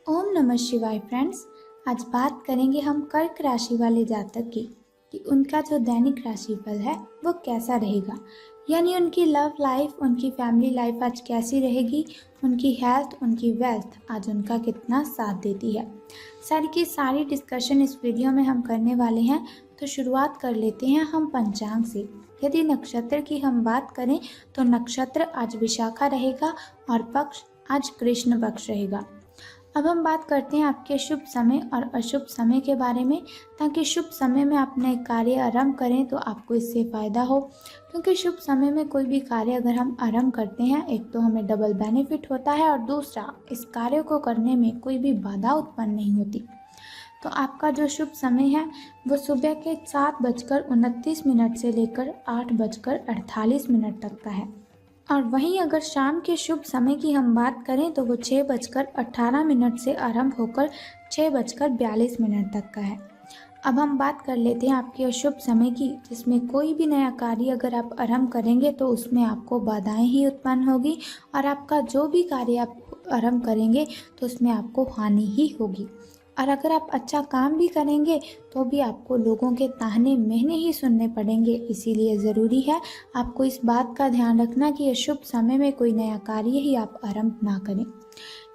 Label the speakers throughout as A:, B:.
A: ओम नमः शिवाय फ्रेंड्स। आज बात करेंगे हम कर्क राशि वाले जातक की कि उनका जो दैनिक राशिफल है वो कैसा रहेगा। यानी उनकी लव लाइफ, उनकी फैमिली लाइफ आज कैसी रहेगी, उनकी हेल्थ, उनकी वेल्थ आज उनका कितना साथ देती है। सारी की सारी डिस्कशन इस वीडियो में हम करने वाले हैं। तो शुरुआत कर लेते हैं हम पंचांग से। यदि नक्षत्र की हम बात करें तो नक्षत्र आज विशाखा रहेगा और पक्ष आज कृष्ण पक्ष रहेगा। अब हम बात करते हैं आपके शुभ समय और अशुभ समय के बारे में, ताकि शुभ समय में आप नए कार्य आरंभ करें तो आपको इससे फ़ायदा हो। क्योंकि शुभ समय में कोई भी कार्य अगर हम आरंभ करते हैं, एक तो हमें डबल बेनिफिट होता है और दूसरा इस कार्य को करने में कोई भी बाधा उत्पन्न नहीं होती। तो आपका जो शुभ समय है वो सुबह के 7:29 से लेकर 8:48 तक का है। और वहीं अगर शाम के शुभ समय की हम बात करें तो वो 6:18 से आरंभ होकर 6:42 तक का है। अब हम बात कर लेते हैं आपके अशुभ समय की, जिसमें कोई भी नया कार्य अगर आप आरंभ करेंगे तो उसमें आपको बाधाएं ही उत्पन्न होगी और आपका जो भी कार्य आप आरंभ करेंगे तो उसमें आपको हानि ही होगी। और अगर आप अच्छा काम भी करेंगे तो भी आपको लोगों के ताहने महने ही सुनने पड़ेंगे। इसीलिए ज़रूरी है आपको इस बात का ध्यान रखना कि अशुभ समय में कोई नया कार्य ही आप आरंभ ना करें।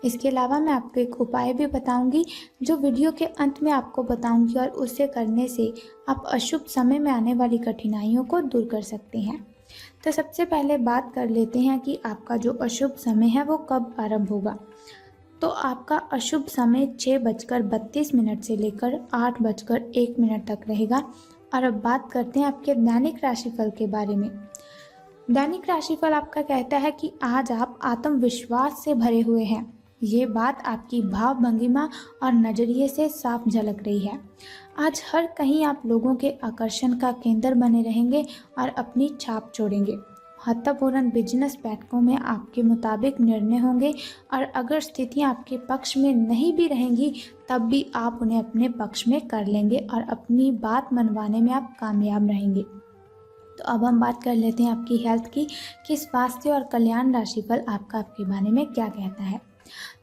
A: इसके अलावा मैं आपको एक उपाय भी बताऊंगी जो वीडियो के अंत में आपको बताऊंगी, और उसे करने से आप अशुभ समय में आने वाली कठिनाइयों को दूर कर सकते हैं। तो सबसे पहले बात कर लेते हैं कि आपका जो अशुभ समय है वो कब आरंभ होगा। तो आपका अशुभ समय 6:32 से लेकर 8:01 तक रहेगा। और अब बात करते हैं आपके दैनिक राशिफल के बारे में। दैनिक राशिफल आपका कहता है कि आज आप आत्मविश्वास से भरे हुए हैं। ये बात आपकी भाव भंगिमा और नजरिए से साफ झलक रही है। आज हर कहीं आप लोगों के आकर्षण का केंद्र बने रहेंगे और अपनी छाप छोड़ेंगे। महत्वपूर्ण बिजनेस बैठकों में आपके मुताबिक निर्णय होंगे और अगर स्थितियां आपके पक्ष में नहीं भी रहेंगी तब भी आप उन्हें अपने पक्ष में कर लेंगे और अपनी बात मनवाने में आप कामयाब रहेंगे। तो अब हम बात कर लेते हैं आपकी हेल्थ की कि स्वास्थ्य और कल्याण राशिफल आपके बारे में क्या कहता है।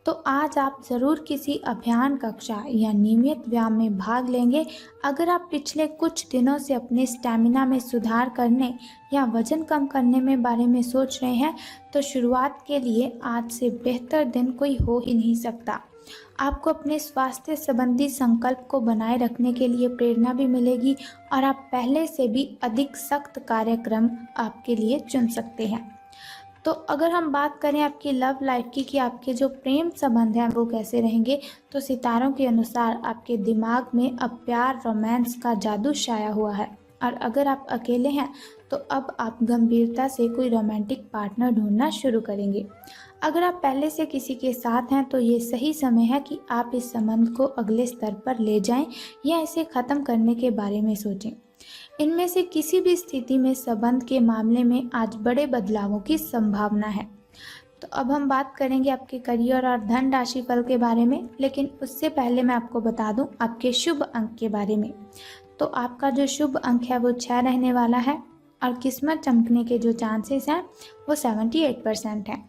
A: तो आज आप ज़रूर किसी अभियान, कक्षा या नियमित व्यायाम में भाग लेंगे। अगर आप पिछले कुछ दिनों से अपने स्टैमिना में सुधार करने या वजन कम करने में बारे में सोच रहे हैं तो शुरुआत के लिए आज से बेहतर दिन कोई हो ही नहीं सकता। आपको अपने स्वास्थ्य संबंधी संकल्प को बनाए रखने के लिए प्रेरणा भी मिलेगी और आप पहले से भी अधिक सख्त कार्यक्रम आपके लिए चुन सकते हैं। तो अगर हम बात करें आपकी लव लाइफ की कि आपके जो प्रेम संबंध हैं वो कैसे रहेंगे, तो सितारों के अनुसार आपके दिमाग में अब प्यार, रोमांस का जादू छाया हुआ है। और अगर आप अकेले हैं तो अब आप गंभीरता से कोई रोमांटिक पार्टनर ढूंढना शुरू करेंगे। अगर आप पहले से किसी के साथ हैं तो ये सही समय है कि आप इस संबंध को अगले स्तर पर ले जाएं या इसे ख़त्म करने के बारे में सोचें। इनमें से किसी भी स्थिति में संबंध के मामले में आज बड़े बदलावों की संभावना है। तो अब हम बात करेंगे आपके करियर और धन राशिफल के बारे में, लेकिन उससे पहले मैं आपको बता दूं आपके शुभ अंक के बारे में। तो आपका जो शुभ अंक है वो 6 रहने वाला है और किस्मत चमकने के जो चांसेस हैं वो 78% हैं।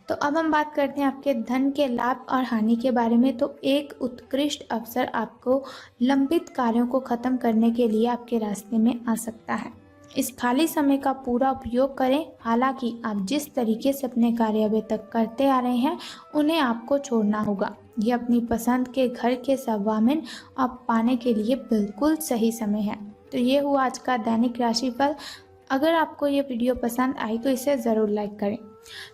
A: तो अब हम बात करते हैं आपके धन के लाभ और हानि के बारे में। तो एक उत्कृष्ट अवसर आपको लंबित कार्यों को खत्म करने के लिए आपके रास्ते में आ सकता है। इस खाली समय का पूरा उपयोग करें। हालांकि आप जिस तरीके से अपने कार्य अभी तक करते आ रहे हैं उन्हें आपको छोड़ना होगा। ये अपनी पसंद के घर के स्वामिन आप पाने के लिए बिल्कुल सही समय है। तो ये हुआ आज का दैनिक राशिफल। अगर आपको ये वीडियो पसंद आई तो इसे ज़रूर लाइक करें।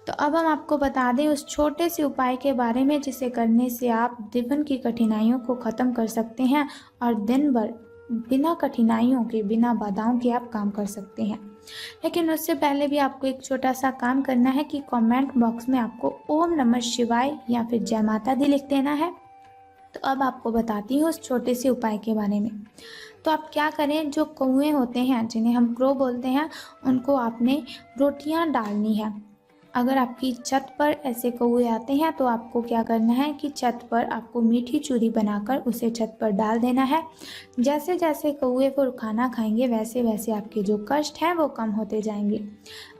A: तो अब हम आपको बता दें उस छोटे से उपाय के बारे में जिसे करने से आप जीवन की कठिनाइयों को ख़त्म कर सकते हैं और दिन भर बिना कठिनाइयों के, बिना बाधाओं के आप काम कर सकते हैं। लेकिन उससे पहले भी आपको एक छोटा सा काम करना है कि कमेंट बॉक्स में आपको ओम नमः शिवाय या फिर जय माता दी लिख देना है। तो अब आपको बताती हूँ उस छोटे से उपाय के बारे में। तो आप क्या करें, जो कौए होते हैं जिन्हें हम क्रो बोलते हैं, उनको आपने रोटियां डालनी है अगर आपकी छत पर ऐसे कौवे आते हैं तो आपको क्या करना है कि छत पर आपको मीठी चूरी बनाकर उसे छत पर डाल देना है। जैसे जैसे कौवे वो खाना खाएंगे वैसे वैसे आपके जो कष्ट हैं वो कम होते जाएंगे।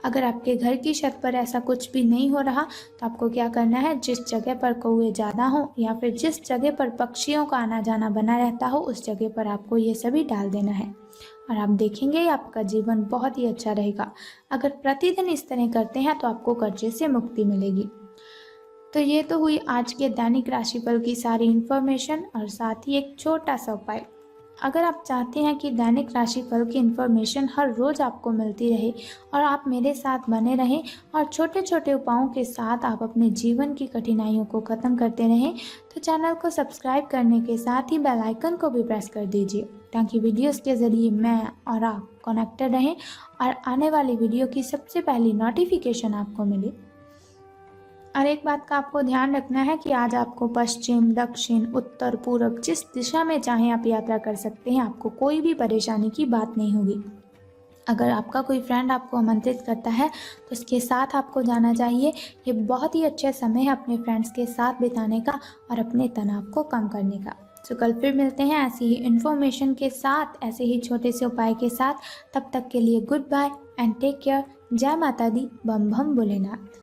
A: अगर आपके घर की छत पर ऐसा कुछ भी नहीं हो रहा तो आपको क्या करना है, जिस जगह पर कौवे ज़्यादा हों या फिर जिस जगह पर पक्षियों का आना जाना बना रहता हो उस जगह पर आपको ये सभी डाल देना है और आप देखेंगे आपका जीवन बहुत ही अच्छा रहेगा। अगर प्रतिदिन इस तरह करते हैं तो आपको कर्जे से मुक्ति मिलेगी। तो ये तो हुई आज के दैनिक राशिफल की सारी इन्फॉर्मेशन और साथ ही एक छोटा सा उपाय। अगर आप चाहते हैं कि दैनिक राशिफल की इन्फॉर्मेशन हर रोज़ आपको मिलती रहे और आप मेरे साथ बने रहें और छोटे छोटे उपायों के साथ आप अपने जीवन की कठिनाइयों को ख़त्म करते रहें, तो चैनल को सब्सक्राइब करने के साथ ही बेल आइकन को भी प्रेस कर दीजिए ताकि वीडियोस के ज़रिए मैं और आप कनेक्टेड रहें और आने वाली वीडियो की सबसे पहली नोटिफिकेशन आपको मिले। और एक बात का आपको ध्यान रखना है कि आज आपको पश्चिम, दक्षिण, उत्तर, पूर्व जिस दिशा में चाहें आप यात्रा कर सकते हैं, आपको कोई भी परेशानी की बात नहीं होगी। अगर आपका कोई फ्रेंड आपको आमंत्रित करता है तो उसके साथ आपको जाना चाहिए। ये बहुत ही अच्छा समय है अपने फ्रेंड्स के साथ बिताने का और अपने तनाव को कम करने का। तो कल फिर मिलते हैं ऐसी ही इन्फॉर्मेशन के साथ, ऐसे ही छोटे से उपाय के साथ। तब तक के लिए good bye and take care. जय माता दी, बम बम भोलेनाथ।